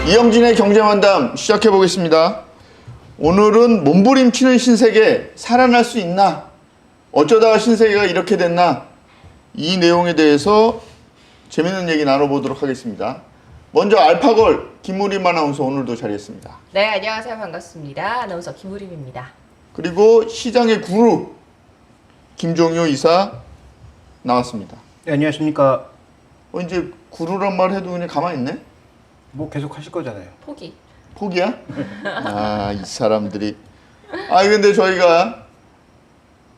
이영진의 경제만담 시작해 보겠습니다. 오늘은 몸부림치는 신세계 살아날 수 있나? 어쩌다가 신세계가 이렇게 됐나? 이 내용에 대해서 재밌는 얘기 나눠보도록 하겠습니다. 먼저 알파걸 김우림 아나운서 오늘도 자리했습니다. 네, 안녕하세요. 반갑습니다. 아나운서 김우림입니다. 그리고 시장의 구루 김종효 이사 나왔습니다. 네, 안녕하십니까. 이제 구루란 말 해도 그냥 가만히 있네? 뭐 계속 하실 거잖아요. 포기. 포기야? 아, 이 사람들이. 근데 저희가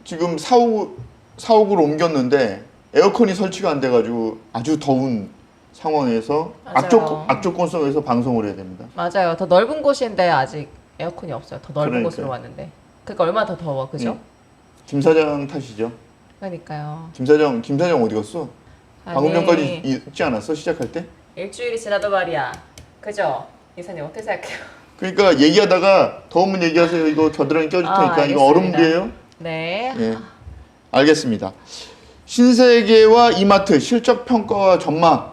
지금 사옥으로 옮겼는데 에어컨이 설치가 안 돼가지고 아주 더운 상황에서 맞아요. 악조건 속에서 방송을 해야 됩니다. 맞아요. 더 넓은 곳인데 아직 에어컨이 없어요. 더 넓은 그러니까요. 곳으로 왔는데. 그러니까 얼마나 더 더워, 그죠? 네. 김 사장 탓이죠. 그러니까요. 김 사장 어디 갔어? 방금 아니, 전까지 있지 않았어? 시작할 때? 일주일이 지나도 말이야. 그죠? 이사님 어떻게 생각해요? 그러니까 얘기하다가 더우면 얘기하세요. 이거 겨드랑이 껴줄 테니까. 이거 알겠습니다. 얼음물이에요? 네. 예. 알겠습니다. 신세계와 이마트 실적 평가와 전망.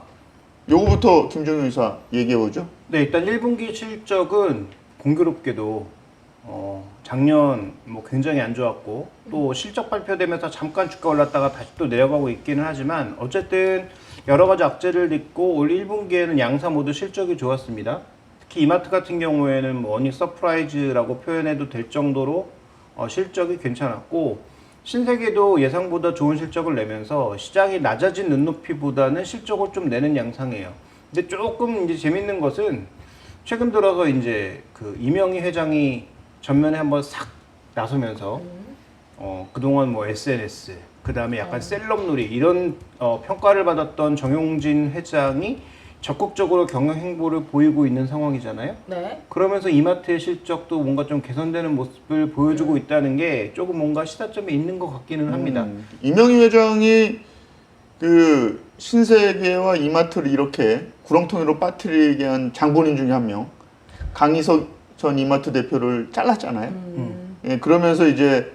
요거부터 김종효 이사 얘기해 보죠. 네, 일단 1분기 실적은 공교롭게도 작년 뭐 굉장히 안 좋았고 또 실적 발표되면서 잠깐 주가 올랐다가 다시 또 내려가고 있기는 하지만 어쨌든 여러 가지 악재를 딛고 올 1분기에는 양사 모두 실적이 좋았습니다. 특히 이마트 같은 경우에는 뭐 어닝 서프라이즈라고 표현해도 될 정도로 실적이 괜찮았고 신세계도 예상보다 좋은 실적을 내면서 시장이 낮아진 눈높이보다는 실적을 좀 내는 양상이에요. 근데 조금 이제 재밌는 것은 최근 들어서 이제 그 이명희 회장이 전면에 한번 싹 나서면서 그동안 뭐 SNS 그 다음에 약간 셀럽놀이 이런 평가를 받았던 정용진 회장이 적극적으로 경영 행보를 보이고 있는 상황이잖아요. 네. 그러면서 이마트의 실적도 뭔가 좀 개선되는 모습을 보여주고 있다는 게 조금 뭔가 시사점이 있는 것 같기는 합니다. 이명희 회장이 그 신세계와 이마트를 이렇게 구렁텅이로 빠뜨리게 한 장본인 중에 한 명, 강희석 전 이마트 대표를 잘랐잖아요. 예, 그러면서 이제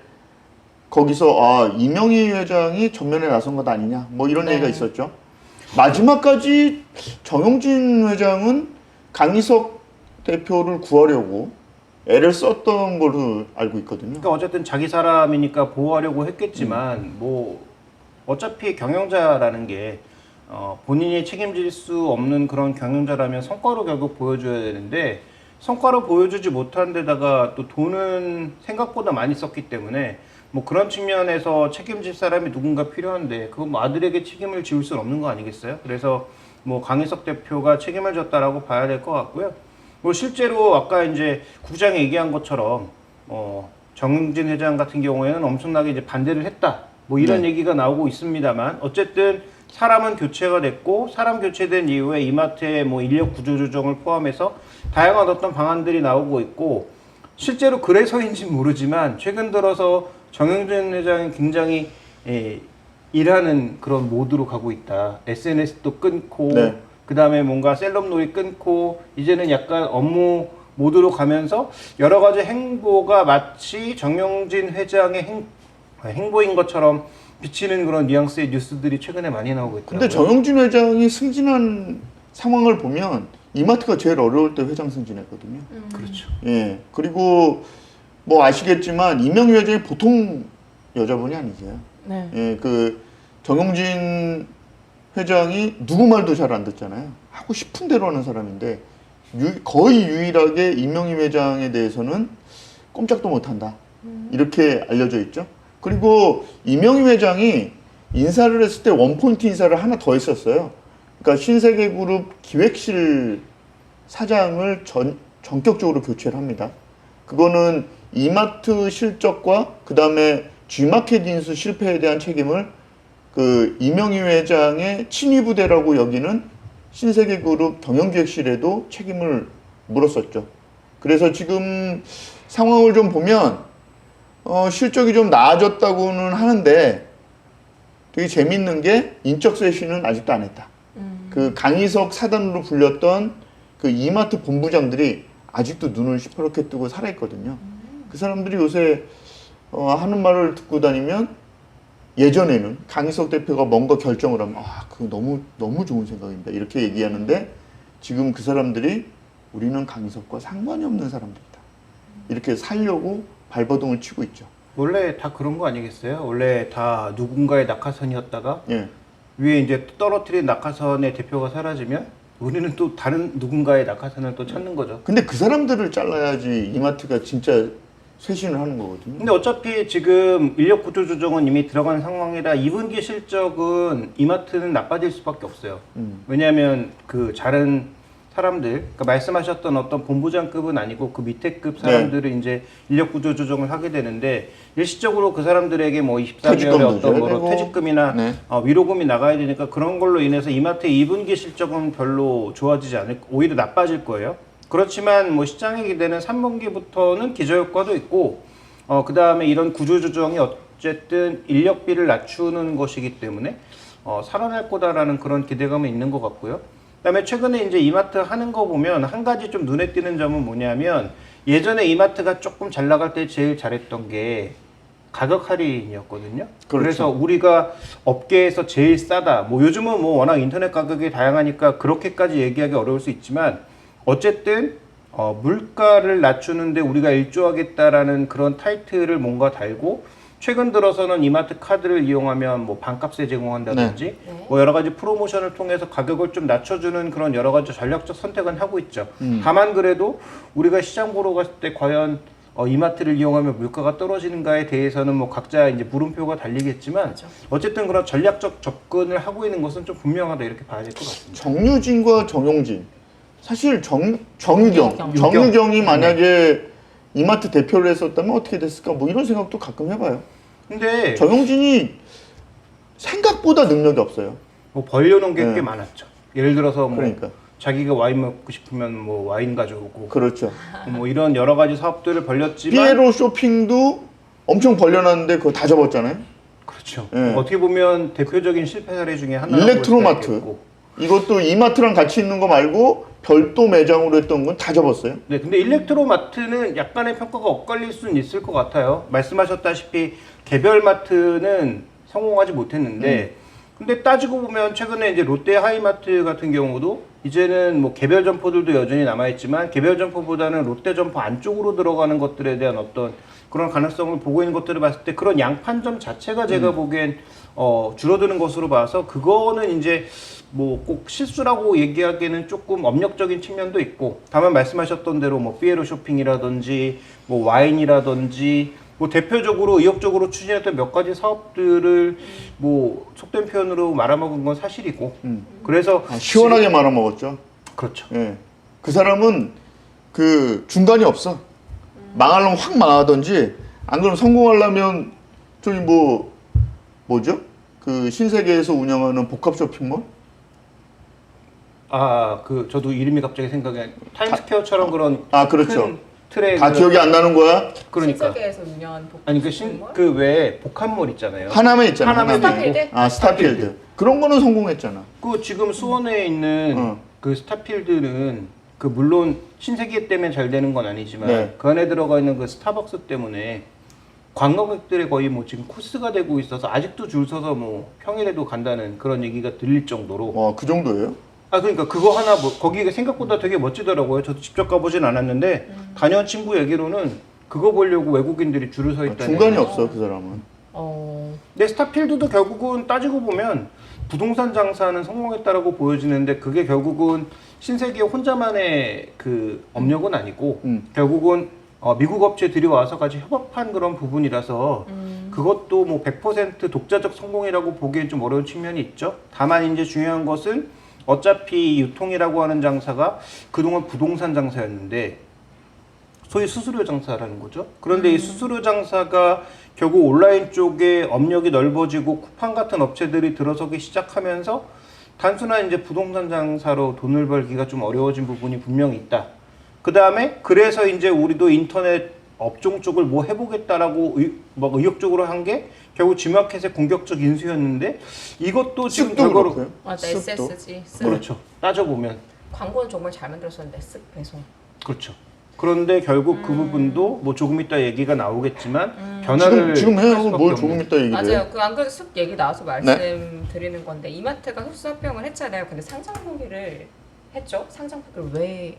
거기서 이명희 회장이 전면에 나선 것 아니냐, 뭐 이런 네. 얘기가 있었죠. 마지막까지 정용진 회장은 강희석 대표를 구하려고 애를 썼던 걸로 알고 있거든요. 그러니까 어쨌든 자기 사람이니까 보호하려고 했겠지만 뭐 어차피 경영자라는 게 본인이 책임질 수 없는 그런 경영자라면 성과로 결국 보여줘야 되는데 성과로 보여주지 못한 데다가 또 돈은 생각보다 많이 썼기 때문에 뭐 그런 측면에서 책임질 사람이 누군가 필요한데 그거 뭐 아들에게 책임을 지울 수는 없는 거 아니겠어요? 그래서 뭐 강희석 대표가 책임을 졌다라고 봐야 될 것 같고요. 뭐 실제로 아까 이제 국장이 얘기한 것처럼 정용진 회장 같은 경우에는 엄청나게 이제 반대를 했다. 뭐 이런 얘기가 나오고 있습니다만 어쨌든 사람은 교체가 됐고 사람 교체된 이후에 이마트의 뭐 인력 구조 조정을 포함해서 다양한 어떤 방안들이 나오고 있고 실제로 그래서인지 모르지만 최근 들어서 정영진 회장이 굉장히 일하는 그런 모드로 가고 있다. SNS도 끊고 네. 그 다음에 뭔가 셀럽놀이 끊고 이제는 약간 업무 모드로 가면서 여러 가지 행보가 마치 정영진 회장의 행보인 것처럼 비치는 그런 뉘앙스의 뉴스들이 최근에 많이 나오고 있더라고요. 근데 정용진 회장이 승진한 상황을 보면 이마트가 제일 어려울 때 회장 승진했거든요. 그렇죠. 예. 그리고 뭐 아시겠지만 이명희 회장이 보통 여자분이 아니세요. 네. 예, 그 정용진 회장이 누구 말도 잘 안 듣잖아요. 하고 싶은 대로 하는 사람인데 거의 유일하게 이명희 회장에 대해서는 꼼짝도 못한다. 이렇게 알려져 있죠. 그리고 이명희 회장이 인사를 했을 때 원포인트 인사를 하나 더 했었어요. 그러니까 신세계그룹 기획실 사장을 전격적으로 교체를 합니다. 그거는 이마트 실적과 그 다음에 G마켓 인수 실패에 대한 책임을 그 이명희 회장의 친위부대라고 여기는 신세계그룹 경영기획실에도 책임을 물었었죠. 그래서 지금 상황을 좀 보면 실적이 좀 나아졌다고는 하는데 되게 재밌는 게 인적 쇄신은 아직도 안 했다. 그 강희석 사단으로 불렸던 그 이마트 본부장들이 아직도 눈을 시퍼렇게 뜨고 살아있거든요. 그 사람들이 요새 하는 말을 듣고 다니면 예전에는 강희석 대표가 뭔가 결정을 하면 그거 너무 좋은 생각입니다. 이렇게 얘기하는데 지금 그 사람들이 우리는 강희석과 상관이 없는 사람들이다. 이렇게 살려고 발버둥을 치고 있죠. 원래 다 그런 거 아니겠어요? 원래 다 누군가의 낙하산이었다가 예. 위에 이제 떨어뜨린 낙하산의 대표가 사라지면 우리는 또 다른 누군가의 낙하산을 또 찾는 거죠. 근데 그 사람들을 잘라야지 이마트가 진짜 쇄신을 하는 거거든요. 근데 어차피 지금 인력 구조 조정은 이미 들어간 상황이라 2분기 실적은 이마트는 나빠질 수밖에 없어요. 왜냐하면 그 다른 사람들, 그러니까 말씀하셨던 어떤 본부장급은 아니고 그 밑에급 사람들은 이제 인력 구조 조정을 하게 되는데 일시적으로 그 사람들에게 뭐 24개월의 어떤 거로 퇴직금이나 네. 위로금이 나가야 되니까 그런 걸로 인해서 이마트의 2분기 실적은 별로 좋아지지 않을, 오히려 나빠질 거예요. 그렇지만 뭐 시장에 기대는 3분기부터는 기저효과도 있고 그 다음에 이런 구조조정이 어쨌든 인력비를 낮추는 것이기 때문에 살아날 거다라는 그런 기대감은 있는 것 같고요. 그다음에 최근에 이제 이마트 하는 거 보면 한 가지 좀 눈에 띄는 점은 뭐냐면 예전에 이마트가 조금 잘 나갈 때 제일 잘했던 게 가격 할인이었거든요. 그렇죠. 그래서 우리가 업계에서 제일 싸다. 뭐 요즘은 뭐 워낙 인터넷 가격이 다양하니까 그렇게까지 얘기하기 어려울 수 있지만 어쨌든 물가를 낮추는데 우리가 일조하겠다라는 그런 타이틀을 뭔가 달고 최근 들어서는 이마트 카드를 이용하면 뭐 반값에 제공한다든지 네. 뭐 여러 가지 프로모션을 통해서 가격을 좀 낮춰주는 그런 여러 가지 전략적 선택은 하고 있죠. 다만 그래도 우리가 시장 보러 갔을 때 과연 이마트를 이용하면 물가가 떨어지는가에 대해서는 뭐 각자 이제 물음표가 달리겠지만 그렇죠. 어쨌든 그런 전략적 접근을 하고 있는 것은 좀 분명하다 이렇게 봐야 될 것 같습니다. 정유진과 정용진. 사실 정유경. 정유경이 만약에 이마트 대표를 했었다면 어떻게 됐을까? 뭐 이런 생각도 가끔 해봐요. 근데 정용진이 생각보다 능력이 없어요. 뭐 벌려놓은 게 네. 꽤 많았죠. 예를 들어서 뭐 그러니까. 자기가 와인 먹고 싶으면 뭐 와인 가져오고 그렇죠. 뭐 이런 여러 가지 사업들을 벌렸지만 피에로 쇼핑도 엄청 벌려놨는데 그거 다 접었잖아요. 그렇죠. 네. 어떻게 보면 대표적인 실패 사례 중에 하나라고 일렉트로마트. 볼 수가 있겠고. 이것도 이마트랑 같이 있는 거 말고 별도 매장으로 했던 건 다 접었어요. 네, 근데 일렉트로마트는 약간의 평가가 엇갈릴 수는 있을 것 같아요. 말씀하셨다시피 개별 마트는 성공하지 못했는데, 근데 따지고 보면 최근에 이제 롯데 하이마트 같은 경우도 이제는 뭐 개별 점포들도 여전히 남아있지만 개별 점포보다는 롯데 점포 안쪽으로 들어가는 것들에 대한 어떤 그런 가능성을 보고 있는 것들을 봤을 때 그런 양판점 자체가 제가 보기엔 줄어드는 것으로 봐서 그거는 이제 뭐 꼭 실수라고 얘기하기에는 조금 업력적인 측면도 있고 다만 말씀하셨던 대로 뭐 피에로 쇼핑이라든지 뭐 와인이라든지 뭐 대표적으로 의욕적으로 추진했던 몇 가지 사업들을 뭐 속된 표현으로 말아먹은 건 사실이고 그래서 시원하게 말아먹었죠. 그렇죠. 예. 그 사람은 그 중간이 없어. 망하려면 확 망하든지 안 그러면 성공하려면 저기 뭐죠? 그 신세계에서 운영하는 복합 쇼핑몰? 그 저도 이름이 갑자기 생각이 안 타임스퀘어처럼 그런 그렇죠. 큰 틀의 다 기억이 안 나는 거야? 그러니까 신세계에서 운영한 복합 아니 쇼핑몰? 그 외에 복합몰 있잖아요. 하남에 있잖아. 하남에 스타필드? 스타필드. 그런 거는 성공했잖아. 그 지금 수원에 있는 그 스타필드는 그 물론 신세계 때문에 잘 되는 건 아니지만 네. 그 안에 들어가 있는 그 스타벅스 때문에 관광객들의 거의 뭐 지금 코스가 되고 있어서 아직도 줄 서서 뭐 평일에도 간다는 그런 얘기가 들릴 정도로 와, 그 정도예요? 그러니까 그거 하나 뭐 거기가 생각보다 되게 멋지더라고요. 저도 직접 가보진 않았는데 다녀온 친구 얘기로는 그거 보려고 외국인들이 줄을 서 있다는. 중간이 없어, 그 사람은. 근데 스타필드도 결국은 따지고 보면 부동산 장사는 성공했다라고 보여지는데 그게 결국은 신세계 혼자만의 그 업력은 아니고 결국은 미국 업체들이 와서 같이 협업한 그런 부분이라서 그것도 뭐 100% 독자적 성공이라고 보기엔 좀 어려운 측면이 있죠. 다만 이제 중요한 것은 어차피 유통이라고 하는 장사가 그동안 부동산 장사였는데 소위 수수료 장사라는 거죠. 그런데 이 수수료 장사가 결국 온라인 쪽에 업력이 넓어지고 쿠팡 같은 업체들이 들어서기 시작하면서 단순한 이제 부동산 장사로 돈을 벌기가 좀 어려워진 부분이 분명히 있다. 그 다음에 그래서 이제 우리도 인터넷 업종 쪽을 뭐 해보겠다라고 의욕적으로 한 게 결국 지마켓의 공격적 인수였는데 이것도 지금 습도 결과로 그렇고요. 맞아, 습도. SSG. 그렇죠. 따져보면 광고는 정말 잘 만들었었는데 쓱 배송. 그렇죠. 그런데 결국 그 부분도 뭐 조금 이따 얘기가 나오겠지만 변화를 지금 할 해요. 수밖에 뭘 없는. 조금 이따 얘기를 해. 맞아요. 그 안 그래도 숲 얘기 나와서 말씀드리는 건데 이마트가 흡수 합병을 했잖아요. 근데 상장 포기를 했죠. 상장 포기를 왜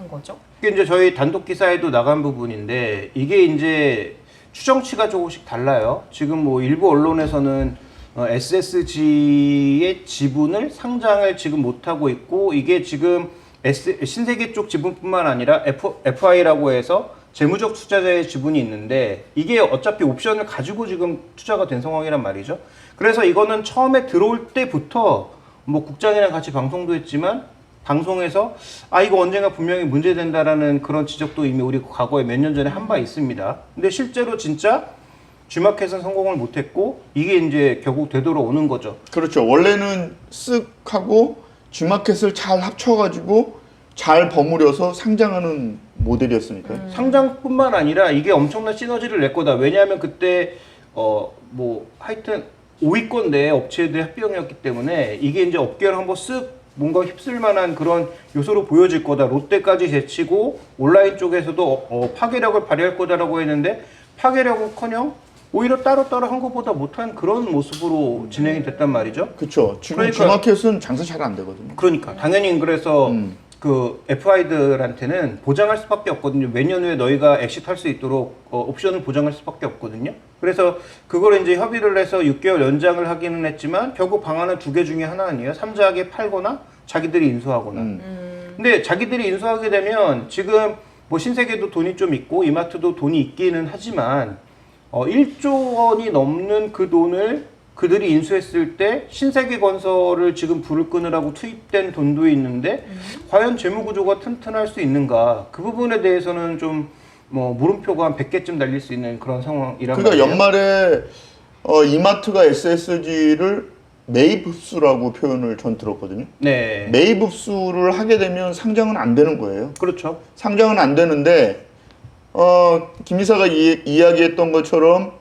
거죠? 이게 이제 저희 단독 기사에도 나간 부분인데 이게 이제 추정치가 조금씩 달라요. 지금 뭐 일부 언론에서는 SSG의 지분을 상장을 지금 못 하고 있고 이게 지금 신세계 쪽 지분뿐만 아니라 FI라고 해서 재무적 투자자의 지분이 있는데 이게 어차피 옵션을 가지고 지금 투자가 된 상황이란 말이죠. 그래서 이거는 처음에 들어올 때부터 뭐 국장이랑 같이 방송도 했지만 방송에서 이거 언젠가 분명히 문제된다라는 그런 지적도 이미 우리 과거에 몇 년 전에 한 바 있습니다. 근데 실제로 진짜 G마켓은 성공을 못했고 이게 이제 결국 되돌아오는 거죠. 그렇죠. 원래는 쓱 하고 G마켓을 잘 합쳐가지고 잘 버무려서 상장하는 모델이었으니까요. 상장뿐만 아니라 이게 엄청난 시너지를 낼 거다. 왜냐하면 그때 뭐 하여튼 5위권 내 업체들 합병이었기 때문에 이게 이제 업계를 한번 쓱 뭔가 휩쓸 만한 그런 요소로 보여질 거다. 롯데까지 제치고 온라인 쪽에서도 파괴력을 발휘할 거다라고 했는데 파괴력은커녕 오히려 따로따로 한 것보다 못한 그런 모습으로 진행이 됐단 말이죠. 그렇죠. 지금 그러니까- G마켓은 장사 잘 안 되거든요. 그러니까 당연히 그래서 그 FI들한테는 보장할 수밖에 없거든요. 몇 년 후에 너희가 엑시트할 수 있도록 옵션을 보장할 수밖에 없거든요. 그래서 그걸 이제 협의를 해서 6개월 연장을 하기는 했지만 결국 방안은 두 개 중에 하나 아니에요. 삼자하게 팔거나 자기들이 인수하거나. 근데 자기들이 인수하게 되면 지금 뭐 신세계도 돈이 좀 있고 이마트도 돈이 있기는 하지만 1조 원이 넘는 그 돈을 그들이 인수했을 때 신세계건설을 지금 불을 끄느라고 투입된 돈도 있는데 과연 재무구조가 튼튼할 수 있는가 그 부분에 대해서는 좀 뭐 물음표가 한 100개쯤 달릴 수 있는 그런 상황이란 그러니까 말이에요. 연말에 이마트가 SSG를 매입 흡수라고 표현을 전 들었거든요. 네. 매입 흡수를 하게 되면 상장은 안 되는 거예요. 그렇죠. 상장은 안 되는데 김 이사가 이야기했던 것처럼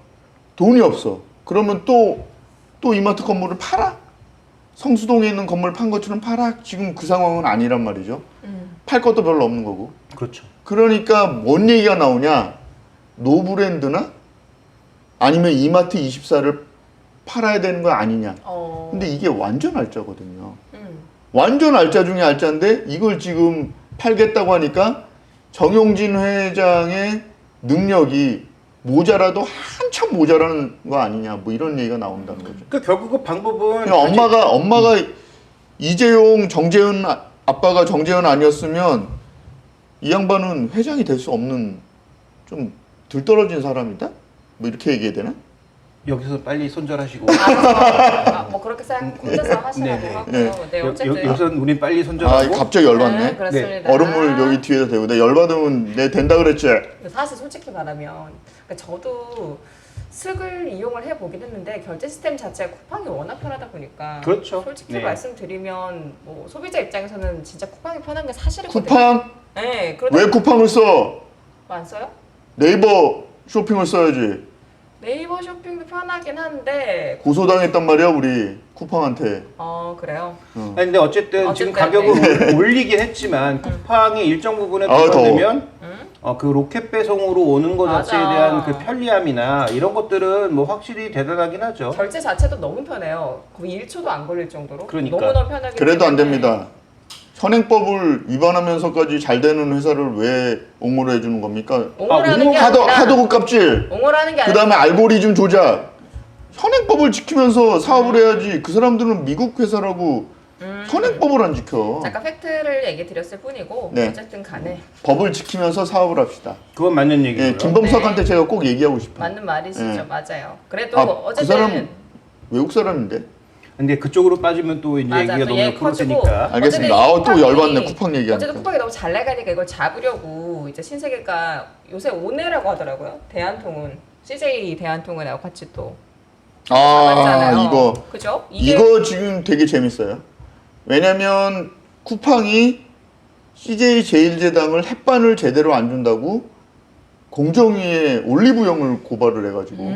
돈이 없어. 그러면 또 이마트 건물을 팔아? 성수동에 있는 건물 판 것처럼 팔아? 지금 그 상황은 아니란 말이죠. 팔 것도 별로 없는 거고. 그렇죠. 그러니까 뭔 얘기가 나오냐? 노브랜드나 아니면 이마트 24를 팔아야 되는 거 아니냐? 근데 이게 완전 알짜거든요. 완전 알짜 중에 알짜인데 이걸 지금 팔겠다고 하니까 정용진 회장의 능력이 모자라도 한참 모자라는 거 아니냐? 뭐 이런 얘기가 나온다는 거죠. 그 결국 그 방법은 그냥 엄마가 이재용, 정재현 아빠가 정재현 아니었으면 이 양반은 회장이 될 수 없는 좀 들떨어진 사람이다? 뭐 이렇게 얘기해야 되나? 여기서 빨리 손절하시고 뭐 그렇게 혼자서 하시라고 네, 하고요. 네, 어쨌든. 여기서 우린 빨리 손절하고 갑자기 열받네. 네, 그렇습니다. 얼음물 여기 뒤에다 대고 내 열받으면 내 된다 그랬지. 사실 솔직히 말하면 그러니까 저도 슥을 이용을 해보긴 했는데 결제 시스템 자체가 쿠팡이 워낙 편하다 보니까 그렇죠. 솔직히 네. 말씀드리면 뭐 소비자 입장에서는 진짜 쿠팡이 편한 게 사실이거든요. 쿠팡? 네, 왜 쿠팡을 써? 안 써요? 네이버 쇼핑을 써야지. 네이버 쇼핑도 편하긴 한데 고소당했단 말이야 우리 쿠팡한테. 그래요. 아니, 근데 어쨌든 지금 어쨌든, 가격을 올리긴 했지만 쿠팡이 일정 부분에 더워. 들어가면 그 로켓 배송으로 오는 것 맞아. 자체에 대한 그 편리함이나 이런 것들은 뭐 확실히 대단하긴 하죠. 결제 자체도 너무 편해요. 거의 1초도 안 걸릴 정도로 그러니까. 너무너무 편하기 그래도 안 때문에. 됩니다. 현행법을 위반하면서까지 잘 되는 회사를 왜 옹호를 해주는 겁니까? 옹호라는 게 하도 아니라 하도급 값질. 옹호라는 게 그 아니라 다음에 알고리즘 조작. 현행법을 지키면서 사업을 해야지. 그 사람들은 미국 회사라고 현행법을 안 지켜. 잠깐 팩트를 얘기 드렸을 뿐이고 네. 어쨌든 간에 법을 지키면서 사업을 합시다. 그건 맞는 얘기고요. 예, 김범석한테 제가 꼭 얘기하고 싶어요. 맞는 말이시죠. 네. 맞아요. 그래도 그 어쨌든 사람 외국 사람인데. 근데 그쪽으로 빠지면 또 이제 맞아, 얘기가 또 너무 얘기 커지고. 풀어지니까. 알겠습니다. 어쨌든 또 쿠팡이- 열받네 쿠팡 얘기하니까. 어쨌든 쿠팡이 너무 잘 나가니까 이걸 잡으려고 이제 신세계가 요새 오네라고 하더라고요. 대한통운 CJ 대한통운하고 같이 또 잡았잖아요. 이거 그죠? 이거 지금 되게 재밌어요. 왜냐면 쿠팡이 CJ 제일제당을 햇반을 제대로 안 준다고 공정위에 올리브영을 고발을 해가지고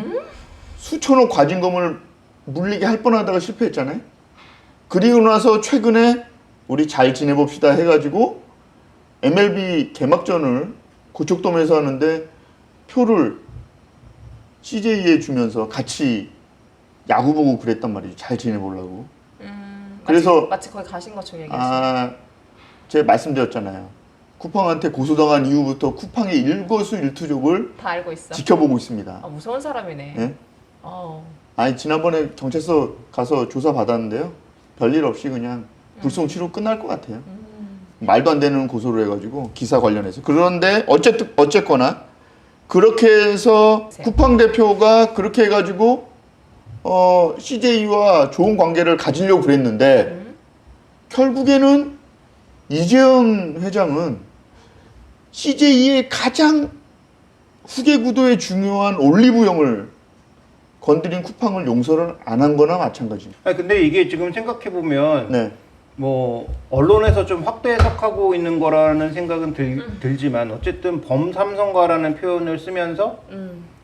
수천억 과징금을 물리게 할 뻔하다가 실패했잖아요. 그리고 나서 최근에 우리 잘 지내봅시다 해가지고 MLB 개막전을 고척돔에서 하는데 표를 CJ에 주면서 같이 야구 보고 그랬단 말이죠. 잘 지내보려고. 그래서 마치 거기 가신 것처럼 얘기하시죠. 제가 말씀드렸잖아요. 쿠팡한테 고소당한 이후부터 쿠팡의 일거수일투족을 다 알고 있어. 지켜보고 있습니다. 아, 무서운 사람이네. 예? 어. 아니 지난번에 경찰서 가서 조사 받았는데요. 별일 없이 그냥 불송치로 끝날 것 같아요. 말도 안 되는 고소를 해가지고 기사 관련해서. 그런데 어쨌거나 그렇게 해서 쿠팡 대표가 그렇게 해가지고 CJ와 좋은 관계를 가지려고 그랬는데 결국에는 이재용 회장은 CJ의 가장 후계 구도에 중요한 올리브영을 건드린 쿠팡을 용서를 안 한 거나 마찬가지입니다. 아니, 근데 이게 지금 생각해 보면 네. 뭐 언론에서 좀 확대 해석하고 있는 거라는 생각은 들지만 어쨌든 범삼성가라는 표현을 쓰면서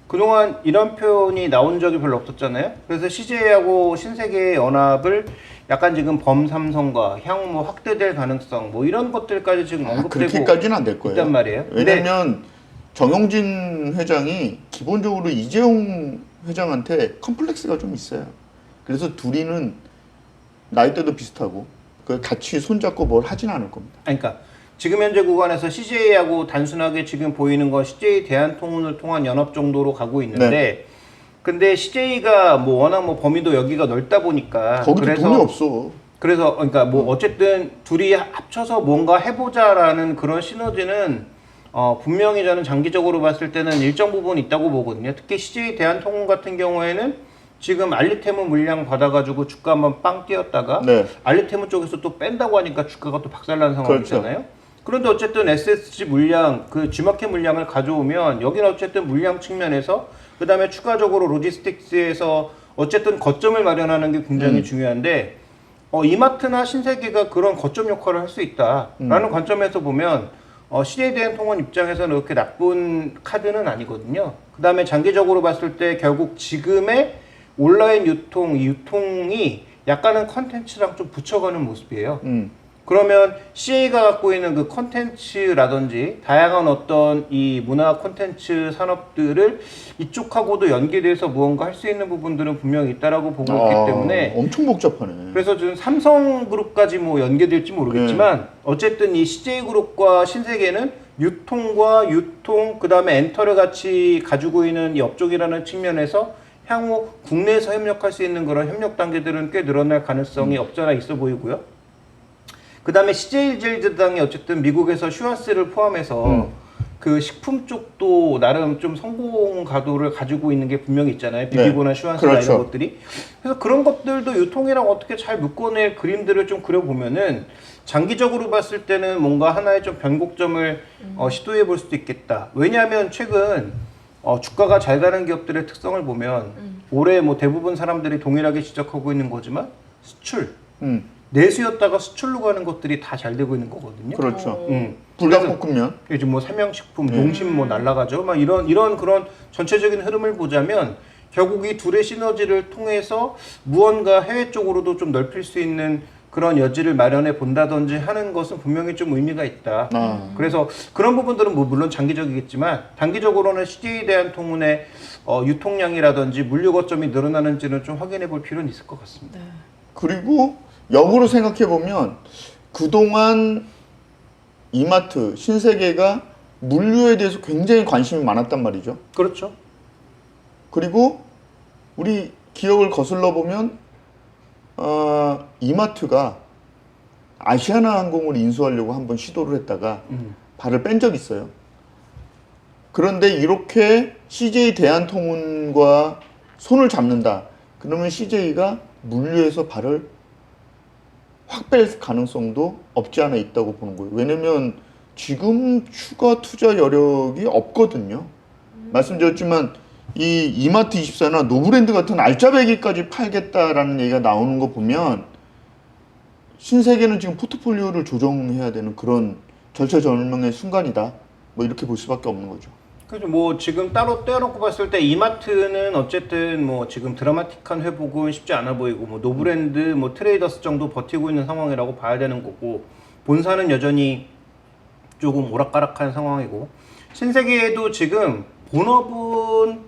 그동안 이런 표현이 나온 적이 별로 없었잖아요. 그래서 CJ하고 신세계의 연합을 약간 지금 범삼성과 향후 뭐 확대될 가능성 뭐 이런 것들까지 지금 언급되고 그렇게까지는 안 될 거예요. 있단 말이에요. 왜냐면 정용진 회장이 기본적으로 이재용 회장한테 컴플렉스가 좀 있어요. 그래서 둘이는 나이대도 비슷하고 같이 손잡고 뭘 하진 않을 겁니다. 아니, 그러니까 지금 현재 구간에서 CJ하고 단순하게 지금 보이는 건 CJ 대한통운을 통한 연합 정도로 가고 있는데 네. 근데 CJ가 뭐 워낙 뭐 범위도 여기가 넓다 보니까 거기도 돈이 없어. 그래서 그러니까 뭐 어쨌든 둘이 합쳐서 뭔가 해보자라는 그런 시너지는 분명히 저는 장기적으로 봤을 때는 일정 부분 있다고 보거든요. 특히 CJ 대한통운 같은 경우에는 지금 알리테무 물량 받아가지고 주가 한번 빵 뛰었다가 네. 알리테무 쪽에서 또 뺀다고 하니까 주가가 또 박살난 상황이잖아요. 그렇죠. 그런데 어쨌든 SSG 물량, 그 G마켓 물량을 가져오면 여기는 어쨌든 물량 측면에서 그 다음에 추가적으로 로지스틱스에서 어쨌든 거점을 마련하는 게 굉장히 중요한데 이마트나 신세계가 그런 거점 역할을 할 수 있다라는 관점에서 보면 CJ 대한통운 입장에서는 그렇게 나쁜 카드는 아니거든요. 그 다음에 장기적으로 봤을 때 결국 지금의 온라인 유통이 약간은 컨텐츠랑 좀 붙여가는 모습이에요. 그러면 CJ가 갖고 있는 그 컨텐츠라든지 다양한 어떤 이 문화 컨텐츠 산업들을 이쪽하고도 연계돼서 무언가 할 수 있는 부분들은 분명히 있다라고 보고 있기 때문에 엄청 복잡하네. 그래서 지금 삼성그룹까지 뭐 연계될지 모르겠지만 어쨌든 이 CJ그룹과 신세계는 유통과 유통 그다음에 엔터를 같이 가지고 있는 이 업종이라는 측면에서 향후 국내에서 협력할 수 있는 그런 협력 단계들은 꽤 늘어날 가능성이 없잖아 있어 보이고요. 그 다음에 CJ일제당이 어쨌든 미국에서 슈아스를 포함해서 그 식품 쪽도 나름 좀 성공 가도를 가지고 있는 게 분명히 있잖아요. 비비고나 슈아스나 그렇죠. 이런 것들이. 그래서 그런 것들도 유통이랑 어떻게 잘 묶어낼 그림들을 좀 그려보면은 장기적으로 봤을 때는 뭔가 하나의 좀 변곡점을 시도해 볼 수도 있겠다. 왜냐하면 최근 주가가 잘 가는 기업들의 특성을 보면 올해 뭐 대부분 사람들이 동일하게 지적하고 있는 거지만 수출, 내수였다가 수출로 가는 것들이 다 잘 되고 있는 거거든요. 그렇죠. 그래서 불닭볶음면. 요즘 뭐 삼양식품, 농심 뭐 날라가죠. 막 이런 그런 전체적인 흐름을 보자면 결국 이 둘의 시너지를 통해서 무언가 해외 쪽으로도 좀 넓힐 수 있는 그런 여지를 마련해 본다든지 하는 것은 분명히 좀 의미가 있다. 그래서 그런 부분들은 뭐 물론 장기적이겠지만 단기적으로는 CJ 대한통운의 유통량이라든지 물류 거점이 늘어나는지는 좀 확인해 볼 필요는 있을 것 같습니다. 그리고 역으로 생각해 보면 그동안 이마트, 신세계가 물류에 대해서 굉장히 관심이 많았단 말이죠. 그렇죠. 그리고 우리 기억을 거슬러 보면 이마트가 아시아나 항공을 인수하려고 한번 시도를 했다가 발을 뺀 적이 있어요. 그런데 이렇게 CJ 대한통운과 손을 잡는다. 그러면 CJ가 물류에서 발을 확 뺄 가능성도 없지 않아 있다고 보는 거예요. 왜냐면 지금 추가 투자 여력이 없거든요. 말씀드렸지만 이 이마트24나 노브랜드 같은 알짜배기까지 팔겠다라는 얘기가 나오는 거 보면 신세계는 지금 포트폴리오를 조정해야 되는 그런 절체절명의 순간이다. 뭐 이렇게 볼 수밖에 없는 거죠. 그래서 뭐 지금 따로 떼어놓고 봤을 때 이마트는 어쨌든 뭐 지금 드라마틱한 회복은 쉽지 않아 보이고 뭐 노브랜드 뭐 트레이더스 정도 버티고 있는 상황이라고 봐야 되는 거고 본사는 여전히 조금 오락가락한 상황이고 신세계에도 지금 본업은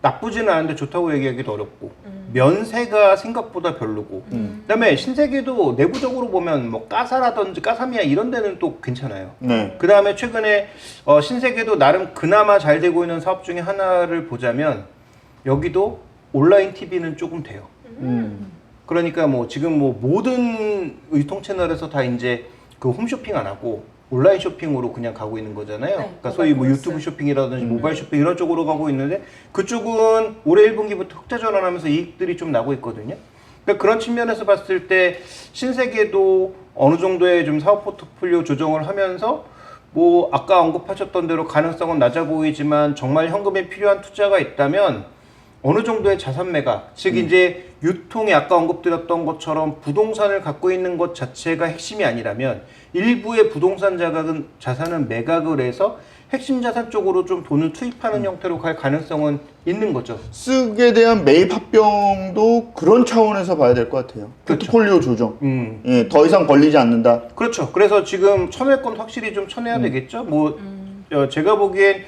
나쁘지는 않은데 좋다고 얘기하기도 어렵고 면세가 생각보다 별로고 그다음에 신세계도 내부적으로 보면 뭐 까사라든지 까사미야 이런 데는 또 괜찮아요. 네. 그다음에 최근에 신세계도 나름 그나마 잘 되고 있는 사업 중에 하나를 보자면 여기도 온라인 TV는 조금 돼요. 그러니까 뭐 지금 뭐 모든 유통 채널에서 다 이제 그 홈쇼핑 안 하고 온라인 쇼핑으로 그냥 가고 있는 거잖아요. 네, 그러니까 소위 뭐 모바일 유튜브 쇼핑이라든지 모바일 쇼핑 이런 쪽으로 가고 있는데 그쪽은 올해 1분기부터 흑자 전환하면서 이익들이 좀 나고 있거든요. 그러니까 그런 측면에서 봤을 때 신세계도 어느 정도의 좀 사업 포트폴리오 조정을 하면서 뭐 아까 언급하셨던 대로 가능성은 낮아 보이지만 정말 현금에 필요한 투자가 있다면 어느 정도의 자산 매각, 즉 이제 유통에 아까 언급드렸던 것처럼 부동산을 갖고 있는 것 자체가 핵심이 아니라면 일부의 부동산 자산은 매각을 해서 핵심 자산 쪽으로 좀 돈을 투입하는 형태로 갈 가능성은 있는 거죠. 쓱에 대한 매입 합병도 그런 차원에서 봐야 될 것 같아요. 그렇죠. 포트폴리오 조정. 예, 더 이상 벌리지 않는다. 그렇죠. 그래서 지금 쳐낼 건 확실히 좀 쳐내야 되겠죠. 뭐 제가 보기엔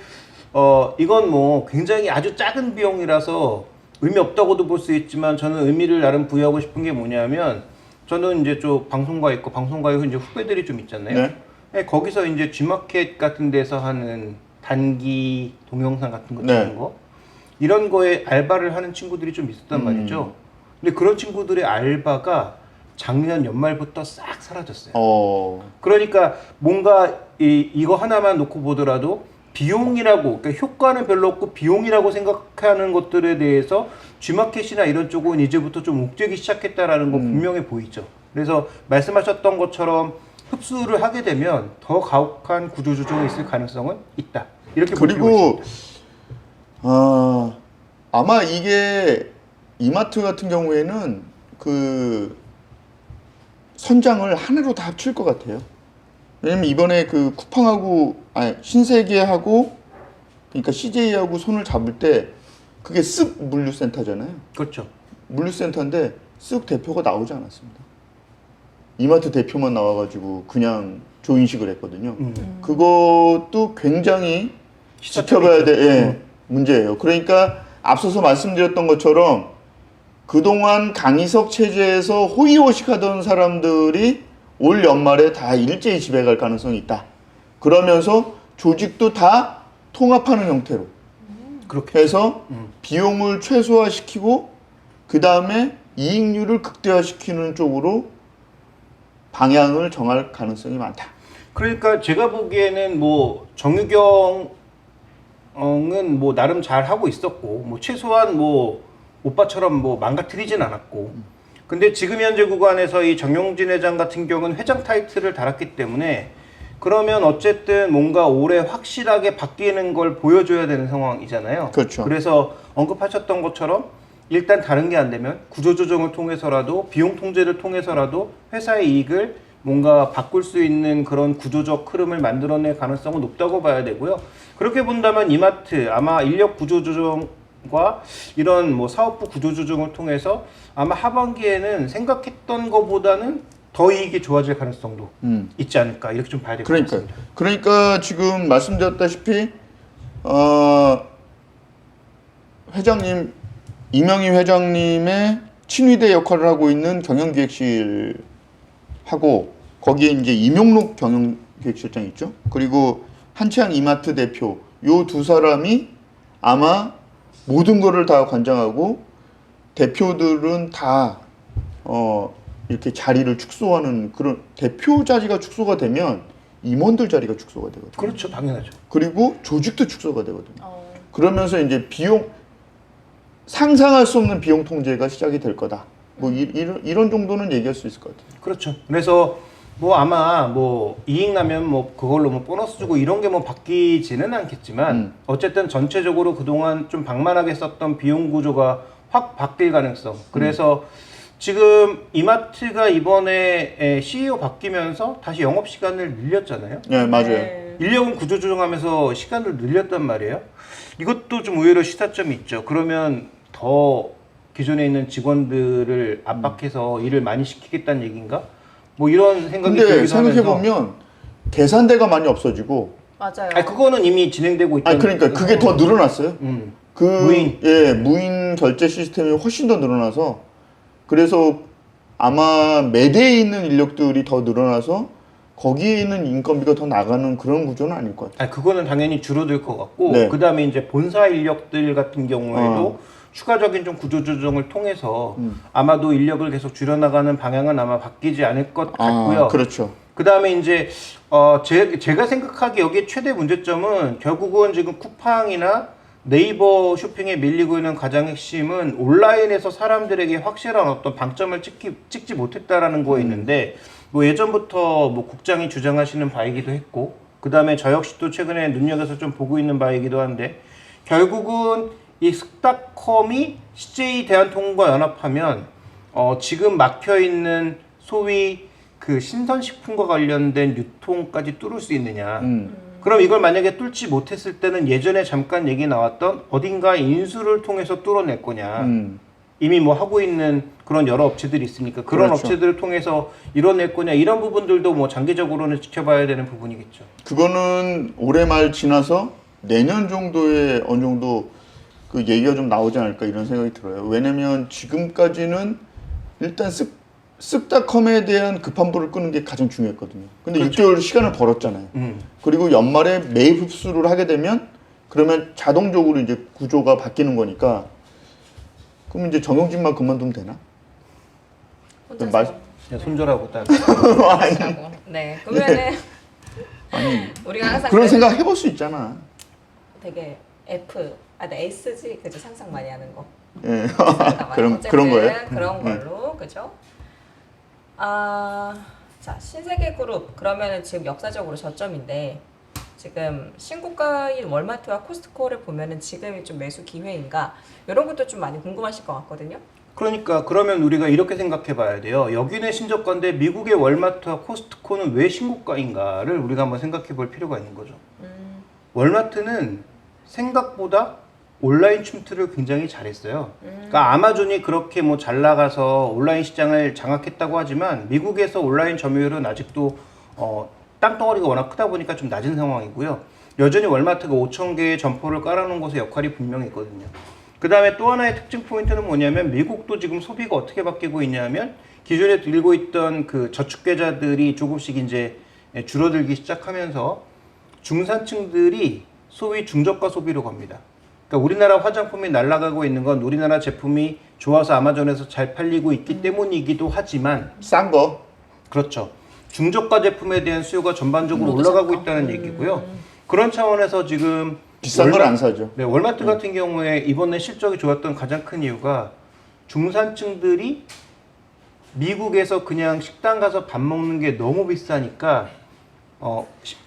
이건 뭐 굉장히 아주 작은 비용이라서 의미 없다고도 볼 수 있지만 저는 의미를 나름 부여하고 싶은 게 뭐냐면 저는 이제 좀 방송가 있고 방송가에 이제 후배들이 좀 있잖아요. 네. 네, 거기서 이제 G마켓 같은 데서 하는 단기 동영상 같은 거 네. 찍는 거 이런 거에 알바를 하는 친구들이 좀 있었단 말이죠. 근데 그런 친구들의 알바가 작년 연말부터 싹 사라졌어요. 그러니까 뭔가 이거 하나만 놓고 보더라도 비용이라고, 그러니까 효과는 별로 없고 비용이라고 생각하는 것들에 대해서 G마켓이나 이런 쪽은 이제부터 좀 욱죄기 시작했다라는 거 분명해 보이죠. 그래서 말씀하셨던 것처럼 흡수를 하게 되면 더 가혹한 구조조정이 있을 가능성은 있다. 이렇게 볼 필요가 그리고 있습니다. 아마 이게 이마트 같은 경우에는 그 선장을 하나로 다 합칠 것 같아요. 왜냐면 이번에 그 쿠팡하고 신세계하고 그러니까 CJ하고 손을 잡을 때 그게 쓱 물류센터잖아요. 그렇죠. 물류센터인데 쓱 대표가 나오지 않았습니다. 이마트 대표만 나와가지고 그냥 조인식을 했거든요. 그것도 굉장히 지켜봐야 될 문제예요. 그러니까 앞서서 말씀드렸던 것처럼 그동안 강희석 체제에서 호의호식하던 사람들이 올 연말에 다 일제히 집에 갈 가능성이 있다. 그러면서 조직도 다 통합하는 형태로 그렇게 해서 비용을 최소화시키고 그 다음에 이익률을 극대화시키는 쪽으로 방향을 정할 가능성이 많다. 그러니까 제가 보기에는 뭐 정유경은 뭐 나름 잘 하고 있었고 뭐 최소한 뭐 오빠처럼 뭐 망가뜨리진 않았고 근데 지금 현재 구간에서 이 정용진 회장 같은 경우는 회장 타이틀을 달았기 때문에 그러면 어쨌든 뭔가 올해 확실하게 바뀌는 걸 보여줘야 되는 상황이잖아요. 그렇죠. 그래서 언급하셨던 것처럼 일단 다른 게 안 되면 구조조정을 통해서라도 비용 통제를 통해서라도 회사의 이익을 뭔가 바꿀 수 있는 그런 구조적 흐름을 만들어낼 가능성은 높다고 봐야 되고요. 그렇게 본다면 이마트 아마 인력 구조조정과 이런 뭐 사업부 구조조정을 통해서 아마 하반기에는 생각했던 것보다는 더 이익이 좋아질 가능성도 있지 않을까 이렇게 좀 봐야 될 것 같습니다. 그러니까 지금 말씀드렸다시피 회장님 이명희 회장님의 친위대 역할을 하고 있는 경영기획실하고 거기에 이제 임용록 경영기획실장 있죠. 그리고 한치양 이마트 대표 요 두 사람이 아마 모든 거를 다 관장하고 대표들은 다 이렇게 자리를 축소하는 그런 대표 자리가 축소가 되면 임원들 자리가 축소가 되거든요. 그렇죠, 당연하죠. 그리고 조직도 축소가 되거든요. 그러면서 이제 비용 상상할 수 없는 비용 통제가 시작이 될 거다. 뭐 이런 정도는 얘기할 수 있을 것 같아요. 그렇죠. 그래서 뭐 아마 뭐 이익 나면 뭐 그걸로 뭐 보너스 주고 이런 게 뭐 바뀌지는 않겠지만 어쨌든 전체적으로 그동안 좀 방만하게 썼던 비용 구조가 확 바뀔 가능성. 그래서 지금 이마트가 이번에 CEO 바뀌면서 다시 영업 시간을 늘렸잖아요. 네, 맞아요. 네. 인력은 구조조정하면서 시간을 늘렸단 말이에요. 이것도 좀 의외로 시사점이 있죠. 그러면 더 기존에 있는 직원들을 압박해서 일을 많이 시키겠다는 얘기인가? 뭐 이런 생각이 근데 들기도 생각해 하면서 보면 계산대가 많이 없어지고 맞아요. 아니 그거는 이미 진행되고 있다. 그러니까 그게 더 늘어났어요. 무인 결제 시스템이 훨씬 더 늘어나서 그래서 아마 매대에 있는 인력들이 더 늘어나서 거기에 있는 인건비가 더 나가는 그런 구조는 아닐 것 같아요. 그거는 당연히 줄어들 것 같고 네. 그다음에 이제 본사 인력들 같은 경우에도 추가적인 좀 구조조정을 통해서 아마도 인력을 계속 줄여나가는 방향은 아마 바뀌지 않을 것 같고요. 그렇죠. 그다음에 이제 제가 생각하기 여기에 최대 문제점은 결국은 지금 쿠팡이나 네이버 쇼핑에 밀리고 있는 가장 핵심은 온라인에서 사람들에게 확실한 어떤 방점을 찍지 못했다라는 거에 있는데 뭐 예전부터 뭐 국장이 주장하시는 바이기도 했고 그다음에 저 역시도 최근에 눈여겨서 좀 보고 있는 바이기도 한데 결국은 이 습닷컴이 CJ 대한통운과 연합하면 지금 막혀 있는 소위 그 신선식품과 관련된 유통까지 뚫을 수 있느냐. 그럼 이걸 만약에 뚫지 못했을 때는 예전에 잠깐 얘기 나왔던 어딘가 인수를 통해서 뚫어낼 거냐. 이미 뭐 하고 있는 그런 여러 업체들이 있으니까 그런 그렇죠. 업체들을 통해서 이뤄낼 거냐. 이런 부분들도 뭐 장기적으로는 지켜봐야 되는 부분이겠죠. 그거는 올해 말 지나서 내년 정도에 어느 정도 그 얘기가 좀 나오지 않을까 이런 생각이 들어요. 왜냐면 지금까지는 일단 쓱닷컴에 대한 급한 불을 끄는 게 가장 중요했거든요. 근데 그렇죠. 6개월 시간을 벌었잖아요. 그리고 연말에 매입 흡수를 하게 되면 그러면 자동적으로 이제 구조가 바뀌는 거니까 그럼 이제 정영진만 그만두면 되나? 혼자서 말- 그냥 손절하고 딱. 하고. 네, 그러면은 우리가 항상 그런 생각 해볼 수 있잖아. 되게 SG 그죠 상상 많이 하는 거. 예. 그런 그런 거예요? 그런 걸로 그죠? 자 신세계 그룹 그러면은 지금 역사적으로 저점인데 지금 신고가인 월마트와 코스트코를 보면은 지금이 좀 매수 기회인가 이런 것도 좀 많이 궁금하실 것 같거든요. 그러니까 그러면 우리가 이렇게 생각해 봐야 돼요. 여기는 신저가인데 미국의 월마트와 코스트코는 왜 신고가인가를 우리가 한번 생각해 볼 필요가 있는 거죠. 월마트는 생각보다 온라인 침투를 굉장히 잘했어요. 그러니까 아마존이 그렇게 뭐 잘 나가서 온라인 시장을 장악했다고 하지만 미국에서 온라인 점유율은 아직도 땅덩어리가 워낙 크다 보니까 좀 낮은 상황이고요. 여전히 월마트가 5천 개의 점포를 깔아놓은 것의 역할이 분명히 있거든요. 그 다음에 또 하나의 특징 포인트는 뭐냐면 미국도 지금 소비가 어떻게 바뀌고 있냐면 기존에 들고 있던 그 저축계좌들이 조금씩 이제 줄어들기 시작하면서 중산층들이 소위 중저가 소비로 갑니다. 그러니까 우리나라 화장품이 날아가고 있는 건 우리나라 제품이 좋아서 아마존에서 잘 팔리고 있기 때문이기도 하지만 싼 거. 그렇죠. 중저가 제품에 대한 수요가 전반적으로 올라가고 있다는 얘기고요. 그런 차원에서 지금 비싼 걸 안 사죠. 네, 월마트 같은 경우에 이번에 실적이 좋았던 가장 큰 이유가 중산층들이 미국에서 그냥 식당 가서 밥 먹는 게 너무 비싸니까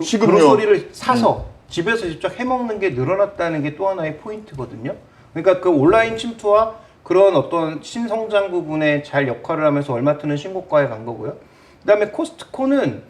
식음료. 그로서리를 사서 집에서 직접 해 먹는 게 늘어났다는 게 또 하나의 포인트거든요. 그러니까 그 온라인 침투와 그런 어떤 신성장 부분에 잘 역할을 하면서 월마트는 신고가에 간 거고요. 그다음에 코스트코는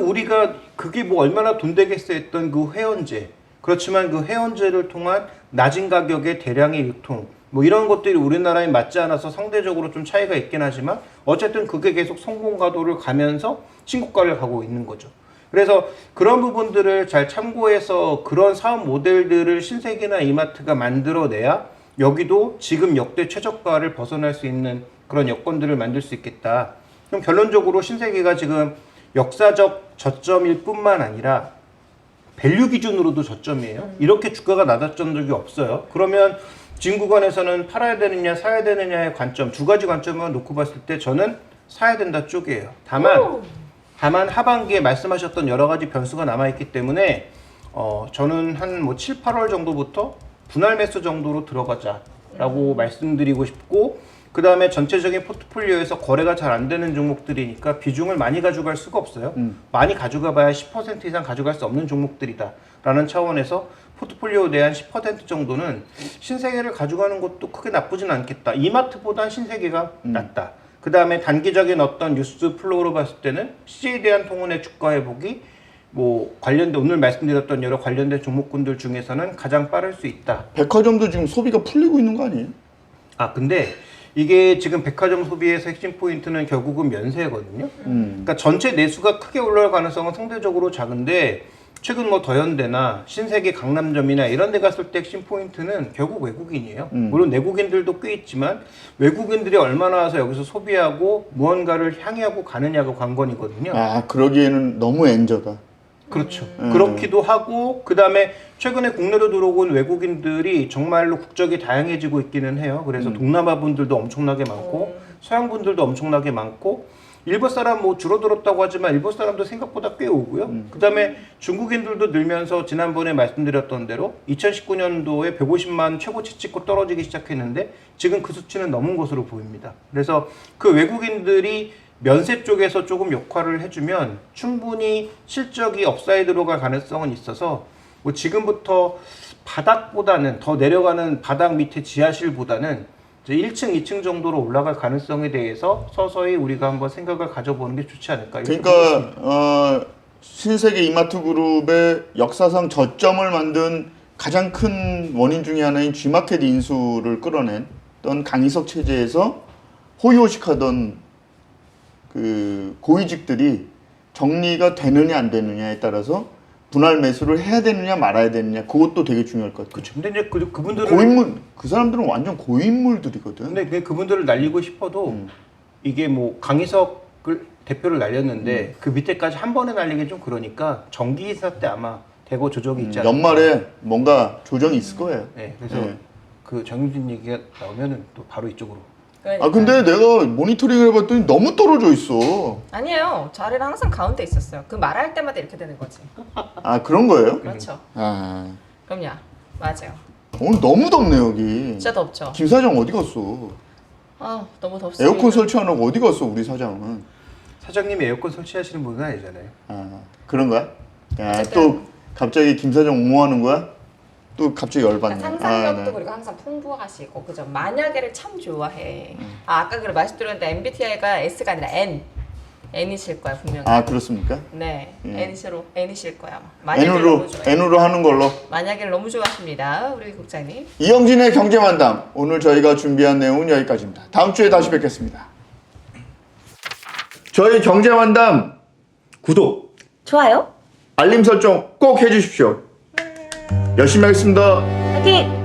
우리가 그게 뭐 얼마나 돈 되겠어 했던 그 회원제, 그렇지만 그 회원제를 통한 낮은 가격의 대량의 유통 뭐 이런 것들이 우리나라에 맞지 않아서 상대적으로 좀 차이가 있긴 하지만 어쨌든 그게 계속 성공 가도를 가면서 신고가를 가고 있는 거죠. 그래서 그런 부분들을 잘 참고해서 그런 사업 모델들을 신세계나 이마트가 만들어내야 여기도 지금 역대 최저가를 벗어날 수 있는 그런 여건들을 만들 수 있겠다. 그럼 결론적으로 신세계가 지금 역사적 저점일 뿐만 아니라 밸류 기준으로도 저점이에요. 이렇게 주가가 낮았던 적이 없어요. 그러면 지금 구간에서는 팔아야 되느냐 사야 되느냐의 관점 두 가지 관점을 놓고 봤을 때 저는 사야 된다 쪽이에요. 다만 하반기에 말씀하셨던 여러 가지 변수가 남아있기 때문에 저는 한 뭐 7, 8월 정도부터 분할 매수 정도로 들어가자라고 말씀드리고 싶고 그 다음에 전체적인 포트폴리오에서 거래가 잘 안 되는 종목들이니까 비중을 많이 가져갈 수가 없어요. 많이 가져가 봐야 10% 이상 가져갈 수 없는 종목들이다 라는 차원에서 포트폴리오 내 한 10% 정도는 신세계를 가져가는 것도 크게 나쁘진 않겠다. 이마트보단 신세계가 낫다. 그 다음에 단기적인 어떤 뉴스 플로우로 봤을 때는 CJ 대한통운의 주가 회복이 뭐 관련된 오늘 말씀드렸던 여러 관련된 종목군들 중에서는 가장 빠를 수 있다. 백화점도 지금 소비가 풀리고 있는 거 아니에요? 근데 이게 지금 백화점 소비에서 핵심 포인트는 결국은 면세거든요. 그러니까 전체 내수가 크게 올라갈 가능성은 상대적으로 작은데 최근 뭐 더현대나 신세계 강남점이나 이런 데 갔을 때 핵심 포인트는 결국 외국인이에요. 물론 내국인들도 꽤 있지만 외국인들이 얼마나 와서 여기서 소비하고 무언가를 향유하고 가느냐가 관건이거든요. 아, 그러기에는 너무 엔저다. 그렇죠. 그렇기도 하고 그다음에 최근에 국내로 들어온 외국인들이 정말로 국적이 다양해지고 있기는 해요. 그래서 동남아 분들도 엄청나게 많고 서양 분들도 엄청나게 많고 일본 사람 뭐 줄어들었다고 하지만 일본 사람도 생각보다 꽤 오고요. 그다음에 중국인들도 늘면서 지난번에 말씀드렸던 대로 2019년도에 150만 최고치 찍고 떨어지기 시작했는데 지금 그 수치는 넘은 것으로 보입니다. 그래서 그 외국인들이 면세 쪽에서 조금 역할을 해주면 충분히 실적이 업사이드로 갈 가능성은 있어서 뭐 지금부터 바닥보다는 더 내려가는 바닥 밑에 지하실보다는 이제 1층, 2층 정도로 올라갈 가능성에 대해서 서서히 우리가 한번 생각을 가져보는 게 좋지 않을까. 이렇게 보겠습니다. 그러니까 신세계 이마트 그룹의 역사상 저점을 만든 가장 큰 원인 중에 하나인 G마켓 인수를 끌어냈던 강희석 체제에서 호의호식하던 그 고위직들이 정리가 되느냐 안 되느냐에 따라서 분할 매수를 해야 되느냐 말아야 되느냐 그것도 되게 중요할 것 같아요. 그렇죠. 근데 이제 그분들은 고인물 그 사람들은 완전 고인물들이거든. 근데 그분들을 날리고 싶어도 이게 뭐 강희석을 대표를 날렸는데 그 밑에까지 한 번에 날리기 좀 그러니까 정기이사 때 아마 대거 조정이 있지 않을까. 연말에 뭔가 조정이 있을 거예요. 네, 그래서 네. 그 정유진 얘기가 나오면은 또 바로 이쪽으로. 그러니까. 아 근데 내가 모니터링을 해봤더니 너무 떨어져 있어. 아니에요. 자리는 항상 가운데 있었어요. 그 말할 때마다 이렇게 되는 거지. 아 그런 거예요? 그렇죠. 아 그럼요. 맞아요. 오늘 너무 덥네 여기. 진짜 덥죠. 김 사장 어디 갔어? 아 너무 덥습니다. 에어컨 설치 안 하고 어디 갔어 우리 사장은? 사장님이 에어컨 설치하시는 분은 아니잖아요. 아 그런 거야? 야, 어쨌든. 또 갑자기 김 사장 옹호하는 거야? 또 갑자기 열받네. 그러니까 상상력도 그리고 항상 풍부하시고 그죠. 만약에를 참 좋아해. 아까 그 말씀드렸는데 MBTI가 S가 아니라 N이실 거야 분명히. 아 그렇습니까? 네, 예. N이실 거야. 만약에를 N으로 너무 좋아해. N으로 하는 걸로. 만약에를 너무 좋아하십니다, 우리 국장님. 이영진의 경제만담 오늘 저희가 준비한 내용은 여기까지입니다. 다음 주에 다시 뵙겠습니다. 저희 경제만담 구독, 좋아요. 알림 설정 꼭 해주십시오. 열심히 하겠습니다. 화이팅!